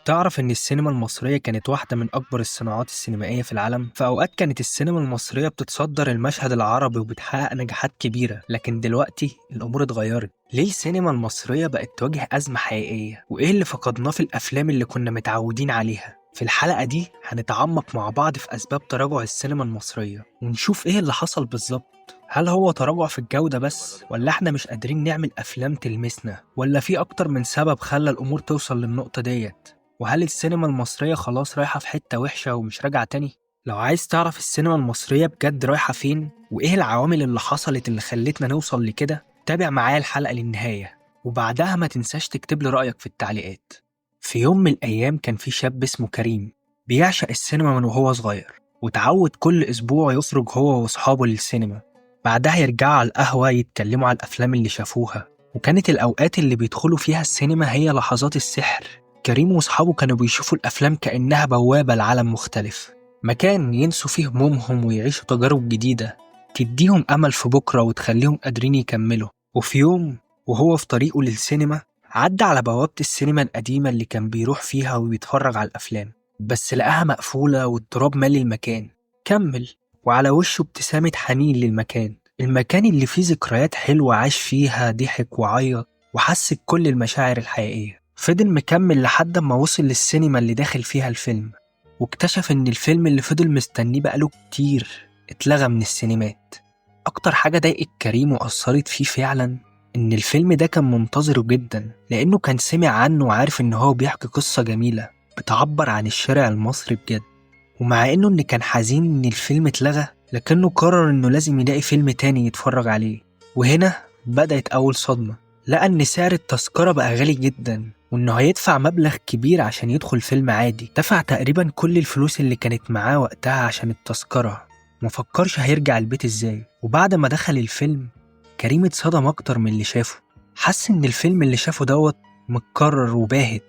تعرف إن السينما المصرية كانت واحدة من أكبر الصناعات السينمائية في العالم؟ في أوقات كانت السينما المصرية بتتصدر المشهد العربي وبتحقق نجاحات كبيرة، لكن دلوقتي الأمور اتغيرت. ليه السينما المصرية بقت تواجه أزمة حقيقية؟ وإيه اللي فقدناه في الأفلام اللي كنا متعودين عليها؟ في الحلقة دي هنتعمق مع بعض في أسباب تراجع السينما المصرية، ونشوف إيه اللي حصل بالظبط. هل هو تراجع في الجودة بس؟ ولا إحنا مش قادرين نعمل أفلام تلمسنا؟ ولا في أكتر من سبب خلى الأمور توصل للنقطة ديت؟ وهل السينما المصرية خلاص رايحة في حتة وحشة ومش راجعة تاني؟ لو عايز تعرف السينما المصرية بجد رايحة فين، وإيه العوامل اللي حصلت اللي خلتنا نوصل لكده، تابع معايا الحلقة للنهاية، وبعدها ما تنساش تكتب لي رأيك في التعليقات. في يوم من الأيام كان في شاب اسمه كريم بيعشق السينما من وهو صغير، وتعود كل أسبوع يخرج هو وأصحابه للسينما. بعدها يرجعوا على القهوة يتكلموا على الأفلام اللي شافوها، وكانت الأوقات اللي بيدخلوا فيها السينما هي لحظات السحر. كريم وأصحابه كانوا بيشوفوا الأفلام كأنها بوابة لعالم مختلف، مكان ينسوا فيه همومهم ويعيشوا تجارب جديدة تديهم أمل في بكرة وتخليهم قادرين يكملوا. وفي يوم وهو في طريقه للسينما عدى على بوابة السينما القديمة اللي كان بيروح فيها وبيتفرج على الأفلام، بس لقاها مقفولة والتراب مالي المكان. كمل وعلى وشه ابتسامة حنين للمكان، المكان اللي فيه ذكريات حلوة عاش فيها، ضحك وعيط وحس بكل المشاعر الحقيقية. فضل مكمل لحد ما وصل للسينما اللي داخل فيها الفيلم، واكتشف إن الفيلم اللي فضل مستنيه بقاله كتير اتلغى من السينمات. أكتر حاجة ضايقت كريم وأثرت فيه فعلا إن الفيلم ده كان منتظره جدا، لأنه كان سمع عنه وعارف إن هو بيحكي قصة جميلة بتعبر عن الشارع المصري بجد. ومع إنه كان حزين إن الفيلم اتلغى، لكنه قرر إنه لازم يلاقي فيلم تاني يتفرج عليه. وهنا بدأت أول صدمة، لقى إن سعر التذكرة بقى غالي جدا، وإنه هيدفع مبلغ كبير عشان يدخل فيلم عادي. دفع تقريبا كل الفلوس اللي كانت معاه وقتها عشان التذكرة، مفكرش هيرجع البيت إزاي. وبعد ما دخل الفيلم كريم اتصدم أكتر من اللي شافه، حس إن الفيلم اللي شافه دوت متكرر وباهت،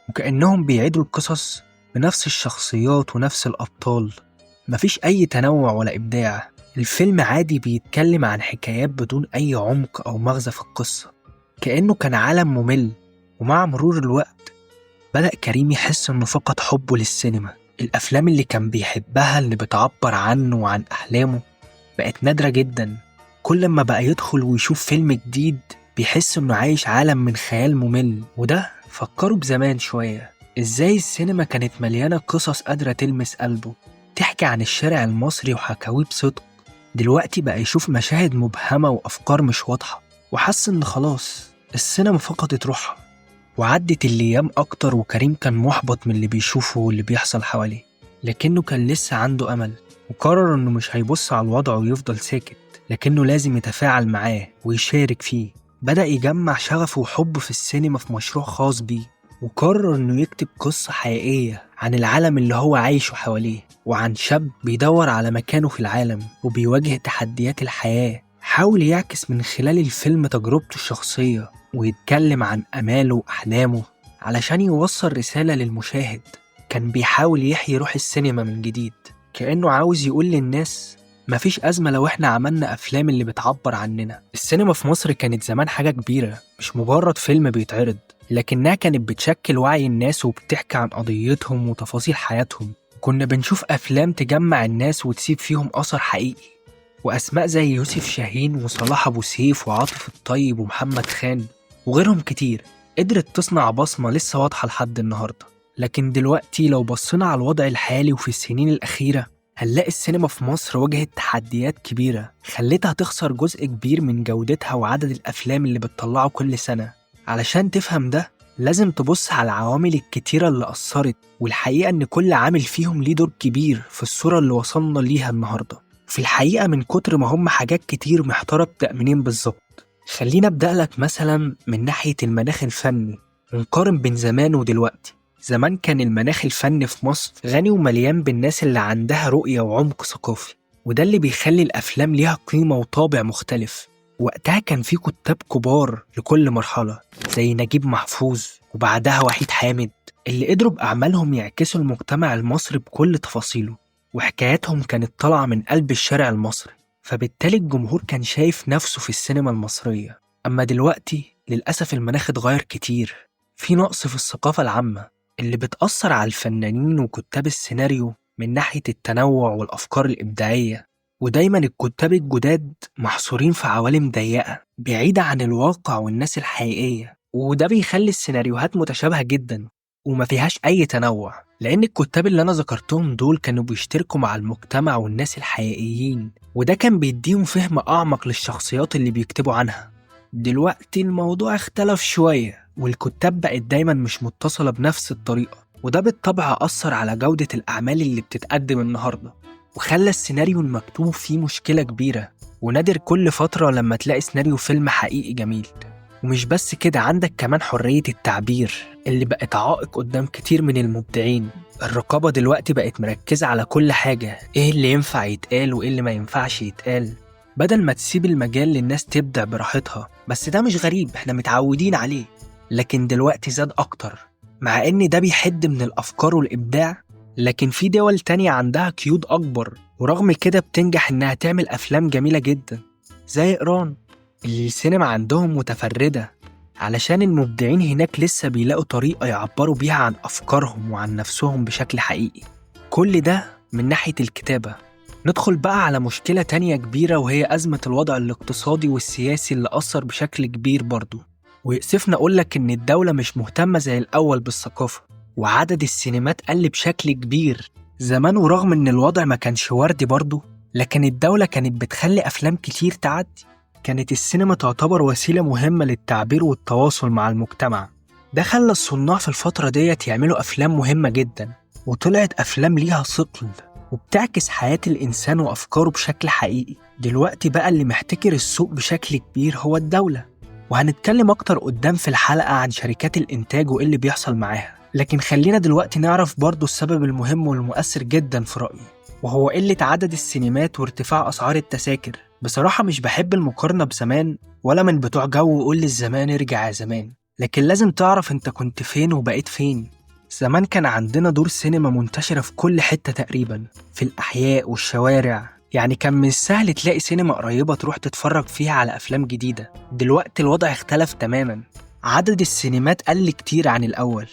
وكأنهم بيعيدوا القصص بنفس الشخصيات ونفس الأبطال. مفيش أي تنوع ولا إبداع، الفيلم عادي بيتكلم عن حكايات بدون أي عمق أو مغزى في القصة، كأنه كان عالم ممل. ومع مرور الوقت بدأ كريم يحس إنه فقد حبه للسينما. الأفلام اللي كان بيحبها اللي بتعبر عنه وعن أحلامه بقت نادرة جدا. كل ما بقى يدخل ويشوف فيلم جديد بيحس إنه عايش عالم من خيال ممل. وده فكره بزمان شوية، إزاي السينما كانت مليانة قصص قادرة تلمس قلبه، تحكي عن الشارع المصري وحكاويه بصدق. دلوقتي بقى يشوف مشاهد مبهمة وأفكار مش واضحة، وحس إن خلاص السينما فقدت روحها. وعدت الأيام أكتر وكريم كان محبط من اللي بيشوفه واللي بيحصل حواليه، لكنه كان لسه عنده أمل، وقرر إنه مش هيبص على الوضع ويفضل ساكت، لكنه لازم يتفاعل معاه ويشارك فيه. بدأ يجمع شغفه وحبه في السينما في مشروع خاص بيه، وقرر إنه يكتب قصة حقيقية عن العالم اللي هو عايشه حواليه، وعن شاب بيدور على مكانه في العالم وبيواجه تحديات الحياة. حاول يعكس من خلال الفيلم تجربته الشخصية ويتكلم عن أماله وأحلامه علشان يوصل رسالة للمشاهد. كان بيحاول يحيي روح السينما من جديد، كأنه عاوز يقول للناس مفيش أزمة لو إحنا عملنا أفلام اللي بتعبر عننا. السينما في مصر كانت زمان حاجة كبيرة، مش مجرد فيلم بيتعرض، لكنها كانت بتشكل وعي الناس وبتحكي عن قضيتهم وتفاصيل حياتهم. كنا بنشوف أفلام تجمع الناس وتسيب فيهم أثر حقيقي، وأسماء زي يوسف شاهين وصلاح أبو سيف وعاطف الطيب ومحمد خان وغيرهم كتير قدرت تصنع بصمة لسه واضحة لحد النهاردة. لكن دلوقتي لو بصينا على الوضع الحالي وفي السنين الأخيرة هنلاقي السينما في مصر واجهت تحديات كبيرة خلتها تخسر جزء كبير من جودتها وعدد الأفلام اللي بتطلعه كل سنة. علشان تفهم ده لازم تبص على العوامل الكتيرة اللي أثرت، والحقيقة إن كل عامل فيهم ليه دور كبير في الصورة اللي وصلنا ليها النهاردة. في الحقيقة من كتر ما هم حاجات كتير محتارة ابدأ منين بالظبط. خلينا أبدأ لك مثلا من ناحية المناخ الفني ونقارن بين زمان ودلوقتي. زمان كان المناخ الفني في مصر غني ومليان بالناس اللي عندها رؤية وعمق ثقافي، وده اللي بيخلي الأفلام ليها قيمة وطابع مختلف. وقتها كان في كتاب كبار لكل مرحلة زي نجيب محفوظ وبعدها وحيد حامد، اللي قدروا بأعمالهم يعكسوا المجتمع المصري بكل تفاصيله، وحكاياتهم كانت طالعة من قلب الشارع المصري، فبالتالي الجمهور كان شايف نفسه في السينما المصرية. أما دلوقتي للأسف المناخ اتغير كتير، في نقص في الثقافة العامة، اللي بتأثر على الفنانين وكتاب السيناريو من ناحية التنوع والأفكار الإبداعية. ودايما الكتاب الجداد محصورين في عوالم ضيقة بعيدة عن الواقع والناس الحقيقية، وده بيخلي السيناريوهات متشابهة جدا وما فيهاش أي تنوع، لأن الكتاب اللي أنا ذكرتهم دول كانوا بيشتركوا مع المجتمع والناس الحقيقيين، وده كان بيديهم فهم أعمق للشخصيات اللي بيكتبوا عنها. دلوقتي الموضوع اختلف شوية، والكتاب بقت دايما مش متصلة بنفس الطريقة، وده بالطبع أثر على جودة الأعمال اللي بتتقدم النهاردة، وخلى السيناريو المكتوب فيه مشكلة كبيرة. ونادر كل فترة لما تلاقي سيناريو فيلم حقيقي جميل. ومش بس كده، عندك كمان حرية التعبير اللي بقت عائق قدام كتير من المبدعين. الرقابة دلوقتي بقت مركزة على كل حاجة، ايه اللي ينفع يتقال وايه اللي ما ينفعش يتقال، بدل ما تسيب المجال للناس تبدع براحتها. بس ده مش غريب، احنا متعودين عليه، لكن دلوقتي زاد أكتر، مع إن ده بيحد من الأفكار والإبداع. لكن في دول تانية عندها قيود أكبر، ورغم كده بتنجح إنها تعمل أفلام جميلة جدا، زي إيران اللي السينما عندهم متفردة، علشان المبدعين هناك لسه بيلاقوا طريقة يعبروا بيها عن أفكارهم وعن نفسهم بشكل حقيقي. كل ده من ناحية الكتابة. ندخل بقى على مشكلة تانية كبيرة، وهي أزمة الوضع الاقتصادي والسياسي اللي أثر بشكل كبير برضو. ويأسفنا أقولك إن الدولة مش مهتمة زي الأول بالثقافة، وعدد السينمات قل بشكل كبير زمان. ورغم إن الوضع ما كانش وردي برضو، لكن الدولة كانت بتخلي أفلام كتير تعدي. كانت السينما تعتبر وسيلة مهمة للتعبير والتواصل مع المجتمع. ده خلى الصناع في الفترة ديت يعملوا أفلام مهمة جدا، وطلعت أفلام ليها ثقل وبتعكس حياة الإنسان وأفكاره بشكل حقيقي. دلوقتي بقى اللي محتكر السوق بشكل كبير هو الدولة، وهنتكلم أكتر قدام في الحلقة عن شركات الإنتاج وإيه اللي بيحصل معاها. لكن خلينا دلوقتي نعرف برضو السبب المهم والمؤثر جدا في رأيي، وهو قلة عدد السينمات وارتفاع أسعار التذاكر. بصراحة مش بحب المقارنة بزمان، ولا من بتوع جو قول للزمان ارجع يا زمان، لكن لازم تعرف انت كنت فين وبقيت فين. زمان كان عندنا دور سينما منتشرة في كل حتة تقريبا، في الأحياء والشوارع، يعني كان من السهل تلاقي سينما قريبة تروح تتفرج فيها على أفلام جديدة. دلوقتي الوضع اختلف تماما، عدد السينمات قل كتير عن الأول،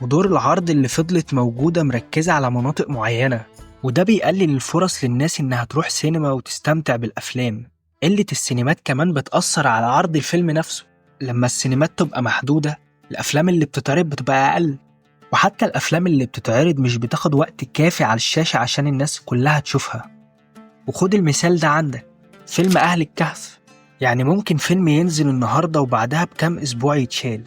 ودور العرض اللي فضلت موجودة مركزة على مناطق معينة، وده بيقلل الفرص للناس إنها تروح سينما وتستمتع بالأفلام. قلة السينمات كمان بتأثر على عرض الفيلم نفسه، لما السينمات تبقى محدودة الأفلام اللي بتتعرض بتبقى أقل، وحتى الأفلام اللي بتتعرض مش بتاخد وقت كافي على الشاشة عشان الناس كلها تشوفها. وخد المثال ده عندك، فيلم أهل الكهف، يعني ممكن فيلم ينزل النهاردة وبعدها بكام أسبوع يتشال،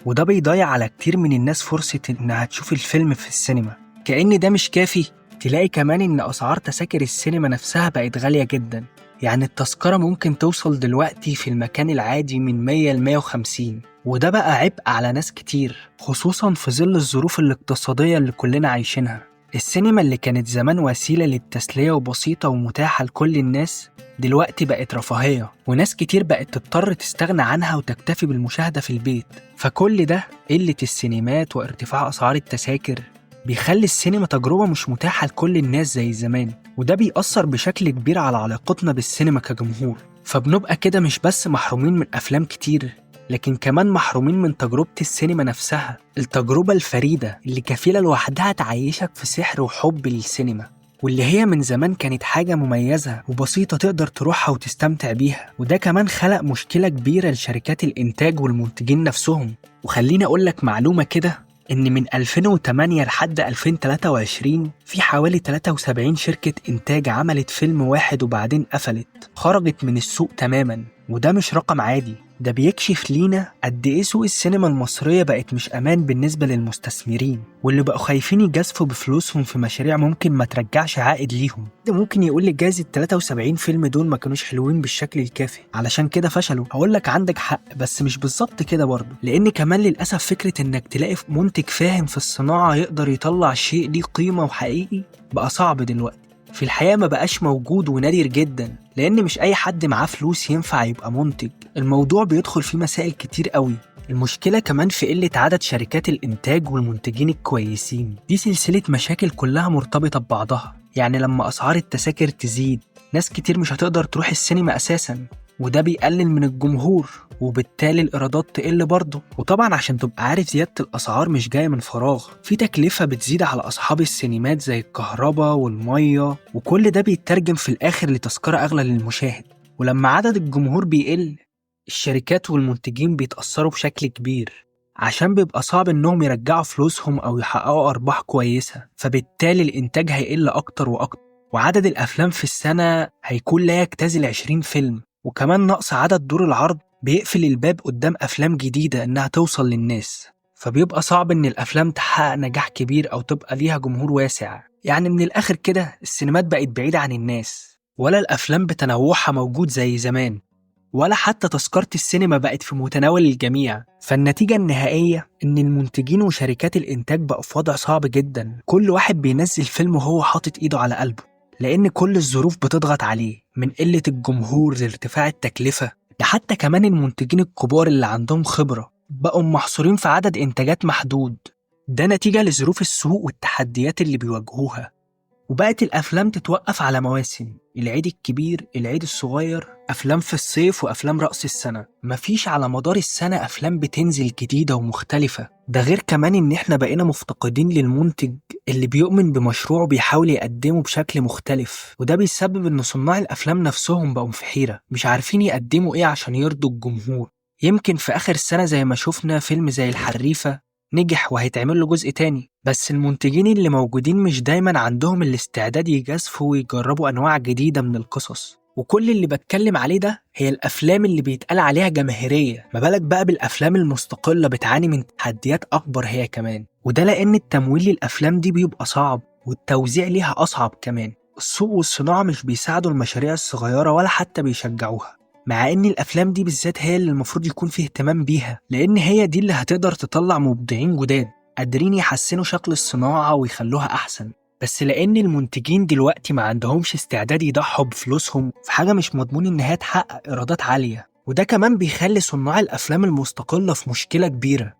وده بيضيع على كتير من الناس فرصة إنها تشوف الفيلم في السينما. كأن ده مش كافي، تلاقي كمان إن أسعار تذاكر السينما نفسها بقت غالية جدا، يعني التذكرة ممكن توصل دلوقتي في المكان العادي من 100 ل 150، وده بقى عبء على ناس كتير، خصوصا في ظل الظروف الاقتصادية اللي كلنا عايشينها. السينما اللي كانت زمان وسيلة للتسلية وبسيطة ومتاحة لكل الناس، دلوقتي بقت رفاهية، وناس كتير بقت تضطر تستغنى عنها وتكتفي بالمشاهدة في البيت. فكل ده، قلة السينمات وارتفاع أسعار التذاكر، بيخلي السينما تجربة مش متاحة لكل الناس زي زمان، وده بيأثر بشكل كبير على علاقتنا بالسينما كجمهور. فبنبقى كده مش بس محرومين من أفلام كتير، لكن كمان محرومين من تجربة السينما نفسها، التجربة الفريدة اللي كفيلة لوحدها تعيشك في سحر وحب للسينما، واللي هي من زمان كانت حاجة مميزة وبسيطة تقدر تروحها وتستمتع بيها. وده كمان خلق مشكلة كبيرة لشركات الإنتاج والمنتجين نفسهم. وخليني أقولك معلومة كده، إن من 2008 لحد 2023 في حوالي 73 شركة إنتاج عملت فيلم واحد وبعدين قفلت، خرجت من السوق تماماً. وده مش رقم عادي، ده بيكشف لينا قد إيه سوق السينما المصرية بقت مش أمان بالنسبة للمستثمرين، واللي بقوا خايفين يجازفوا بفلوسهم في مشاريع ممكن ما ترجعش عائد ليهم. ده ممكن يقول لي جايز ال 73 فيلم دول ما كانوش حلوين بالشكل الكافي علشان كده فشلوا. هقول لك عندك حق، بس مش بالظبط كده برضه، لأن كمان للأسف فكرة إنك تلاقي منتج فاهم في الصناعة يقدر يطلع شيء ليه قيمة وحقيقي بقى صعب دلوقتي. في الحقيقة ما بقاش موجود ونادر جدا، لأن مش أي حد معاه فلوس ينفع يبقى منتج. الموضوع بيدخل فيه مسائل كتير قوي. المشكلة كمان في قلة عدد شركات الإنتاج والمنتجين الكويسين، دي سلسلة مشاكل كلها مرتبطة ببعضها. يعني لما أسعار التذاكر تزيد، ناس كتير مش هتقدر تروح السينما أساسا، وده بيقلل من الجمهور وبالتالي الإيرادات تقل برضه. وطبعا عشان تبقى عارف زيادة الأسعار مش جاية من فراغ، في تكلفة بتزيد على أصحاب السينمات زي الكهرباء والمية، وكل ده بيترجم في الآخر لتذكرة أغلى للمشاهد. ولما عدد الجمهور بيقل، الشركات والمنتجين بيتأثروا بشكل كبير، عشان بيبقى صعب إنهم يرجعوا فلوسهم أو يحققوا أرباح كويسة، فبالتالي الإنتاج هيقل أكتر وأكتر، وعدد الأفلام في السنة هيكون لا يجتاز 20 فيلم. وكمان نقص عدد دور العرض بيقفل الباب قدام أفلام جديدة إنها توصل للناس، فبيبقى صعب إن الأفلام تحقق نجاح كبير أو تبقى ليها جمهور واسع. يعني من الآخر كده السينمات بقت بعيدة عن الناس، ولا الأفلام بتنوعها موجود زي زمان، ولا حتى تذكرة السينما بقت في متناول الجميع. فالنتيجة النهائية إن المنتجين وشركات الإنتاج بقوا في وضع صعب جدا، كل واحد بينزل فيلم وهو حاطط إيده على قلبه، لأن كل الظروف بتضغط عليه، من قلة الجمهور لارتفاع التكلفة. ده حتى كمان المنتجين الكبار اللي عندهم خبرة بقوا محصورين في عدد إنتاجات محدود، ده نتيجة لظروف السوق والتحديات اللي بيواجهوها. وبقت الأفلام تتوقف على مواسم، العيد الكبير، العيد الصغير، أفلام في الصيف وأفلام رأس السنة. مفيش على مدار السنة أفلام بتنزل جديدة ومختلفة. ده غير كمان إن إحنا بقينا مفتقدين للمنتج اللي بيؤمن بمشروعه بيحاول يقدمه بشكل مختلف، وده بيسبب إن صناع الأفلام نفسهم بقوا في حيرة، مش عارفين يقدموا إيه عشان يرضوا الجمهور. يمكن في آخر السنة زي ما شفنا فيلم زي الحريفة نجح وهيتعمل له جزء تاني، بس المنتجين اللي موجودين مش دايما عندهم الاستعداد يجازفوا ويجربوا أنواع جديدة من القصص. وكل اللي بتكلم عليه ده هي الأفلام اللي بيتقال عليها جماهيرية، ما بالك بقى بالأفلام المستقلة بتعاني من تحديات أكبر هي كمان، وده لأن التمويل للأفلام دي بيبقى صعب والتوزيع ليها أصعب كمان. السوق والصناعة مش بيساعدوا المشاريع الصغيرة ولا حتى بيشجعوها، مع ان الافلام دي بالذات هي اللي المفروض يكون فيه اهتمام بيها، لان هي دي اللي هتقدر تطلع مبدعين جداد قادرين يحسنوا شكل الصناعة ويخلوها احسن. بس لان المنتجين دلوقتي ما عندهمش استعداد يضحوا بفلوسهم في حاجة مش مضمون انها تحقق ايرادات عالية، وده كمان بيخلي صناع الافلام المستقلة في مشكلة كبيرة،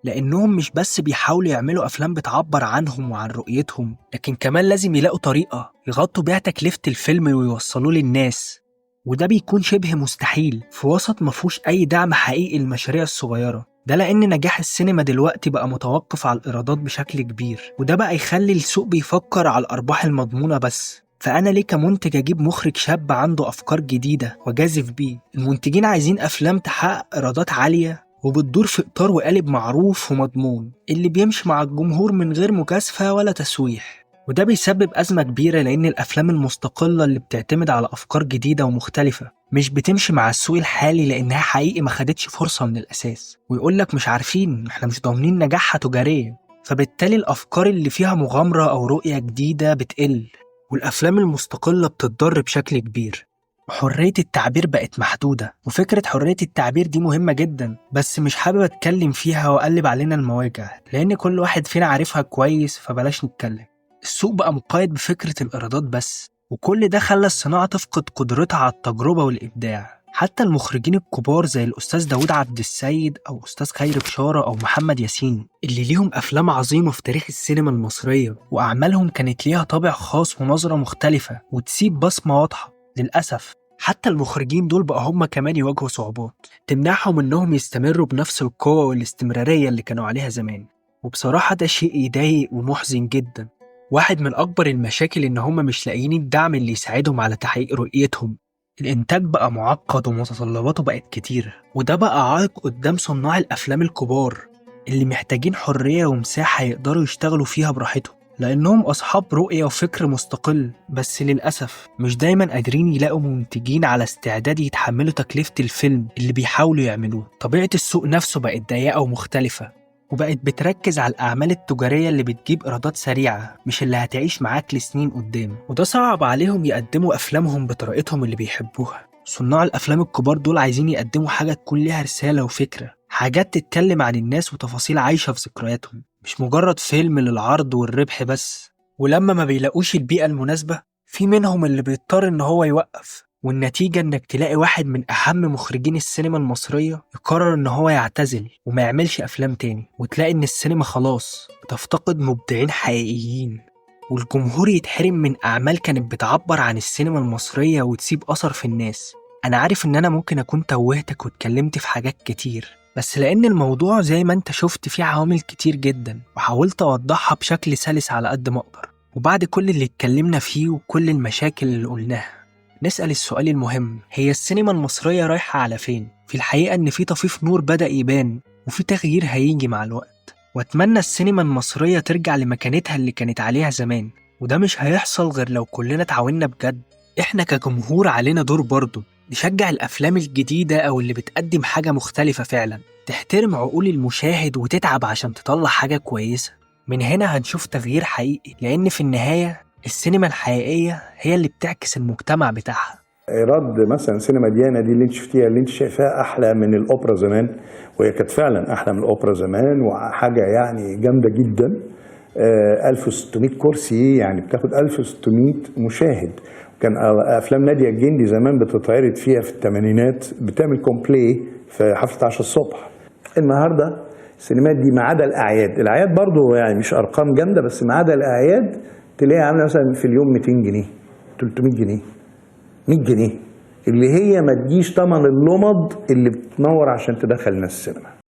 لانهم مش بس بيحاولوا يعملوا افلام بتعبر عنهم وعن رؤيتهم، لكن كمان لازم يلاقوا طريقة يغطوا بيها تكلفة الفيلم ويوصلوه للناس، وده بيكون شبه مستحيل في وسط مفهوش أي دعم حقيقي للمشاريع الصغيرة. ده لأن نجاح السينما دلوقتي بقى متوقف على الإيرادات بشكل كبير، وده بقى يخلي السوق بيفكر على الأرباح المضمونة بس. فأنا ليه كمنتج أجيب مخرج شاب عنده أفكار جديدة وجازف بيه؟ المنتجين عايزين أفلام تحقق إيرادات عالية وبتدور في إطار وقالب معروف ومضمون، اللي بيمشي مع الجمهور من غير مجازفة ولا تسويح. وده بيسبب أزمة كبيرة، لأن الأفلام المستقلة اللي بتعتمد على أفكار جديدة ومختلفة مش بتمشي مع السوق الحالي، لأنها حقيقي ما خدتش فرصة من الأساس، ويقولك مش عارفين، إحنا مش ضامنين نجاحها تجاريا. فبالتالي الأفكار اللي فيها مغامرة أو رؤية جديدة بتقل، والأفلام المستقلة بتتضر بشكل كبير. وحرية التعبير بقت محدودة، وفكرة حرية التعبير دي مهمة جدا، بس مش حابب أتكلم فيها وأقلب علينا المواجع، لأن كل واحد فينا عارفها كويس، فبلاش نتكلم. السوق بقى مقيد بفكرة الإيرادات بس، وكل ده خلى الصناعة تفقد قدرتها على التجربة والإبداع. حتى المخرجين الكبار زي الأستاذ داود عبد السيد أو أستاذ خيري بشارة أو محمد ياسين، اللي ليهم أفلام عظيمة في تاريخ السينما المصرية، وأعمالهم كانت ليها طابع خاص ونظرة مختلفة وتسيب بصمة واضحة، للأسف حتى المخرجين دول بقى هم كمان يواجهوا صعوبات تمنعهم إنهم يستمروا بنفس القوة والاستمرارية اللي كانوا عليها زمان. وبصراحة ده شيء يضايق ومحزن جدا. واحد من أكبر المشاكل إن هم مش لاقيين الدعم اللي يساعدهم على تحقيق رؤيتهم. الإنتاج بقى معقد ومتطلباته بقت كتير، وده بقى عائق قدام صناع الأفلام الكبار اللي محتاجين حرية ومساحة يقدروا يشتغلوا فيها براحتهم، لأنهم أصحاب رؤية وفكر مستقل، بس للأسف مش دايما قادرين يلاقوا منتجين على استعداد يتحملوا تكلفة الفيلم اللي بيحاولوا يعملوه. طبيعة السوق نفسه بقت ضيقة ومختلفة، وبقت بتركز على الأعمال التجارية اللي بتجيب إيرادات سريعة، مش اللي هتعيش معاك لسنين قدام، وده صعب عليهم يقدموا أفلامهم بطريقتهم اللي بيحبوها. صناع الأفلام الكبار دول عايزين يقدموا حاجة تكون ليها رسالة وفكرة، حاجات تتكلم عن الناس وتفاصيل عايشة في ذكرياتهم، مش مجرد فيلم للعرض والربح بس. ولما ما بيلاقوش البيئة المناسبة، في منهم اللي بيضطر إن هو يوقف، والنتيجة إنك تلاقي واحد من أهم مخرجين السينما المصرية يقرر إن هو يعتزل وما يعملش أفلام تاني، وتلاقي إن السينما خلاص بتفتقد مبدعين حقيقيين، والجمهور يتحرم من أعمال كانت بتعبر عن السينما المصرية وتسيب أثر في الناس. أنا عارف إن أنا ممكن أكون توهتك واتكلمت في حاجات كتير، بس لأن الموضوع زي ما أنت شفت فيه عوامل كتير جدا وحاولت أوضحها بشكل سلس على قد ما أقدر. وبعد كل اللي اتكلمنا فيه وكل المشاكل اللي قلناها، نسأل السؤال المهم: هي السينما المصرية رايحة على فين؟ في الحقيقة إن في طفيف نور بدأ يبان وفي تغيير هيجي مع الوقت، وأتمنى السينما المصرية ترجع لمكانتها اللي كانت عليها زمان، وده مش هيحصل غير لو كلنا تعاوننا بجد. إحنا كجمهور علينا دور برضه، نشجع الأفلام الجديدة أو اللي بتقدم حاجة مختلفة فعلا، تحترم عقول المشاهد وتتعب عشان تطلع حاجة كويسة. من هنا هنشوف تغيير حقيقي، لأن في النهاية السينما الحقيقية هي اللي بتعكس المجتمع بتاعها. رد مثلا سينما ديانا دي اللي انت شفتيها، اللي انت شايفاها احلى من الاوبرا زمان، وهي كانت فعلا احلى من الاوبرا زمان وحاجه يعني جامده جدا. 1600 كرسي، يعني بتاخد 1600 مشاهد. كان افلام ناديه الجندي زمان بتتعرض فيها في الثمانينات، بتعمل كومبلي في حفله 10 الصبح. النهارده السينمات دي ما عدا الاعياد برضو يعني مش ارقام جامده، بس ما عدا الاعياد تلاقيها عامله مثلا في اليوم 200 جنيه 300 جنيه 100 جنيه، اللي هي ما تجيش تمن اللمض اللي بتنور عشان تدخل الناس السينما.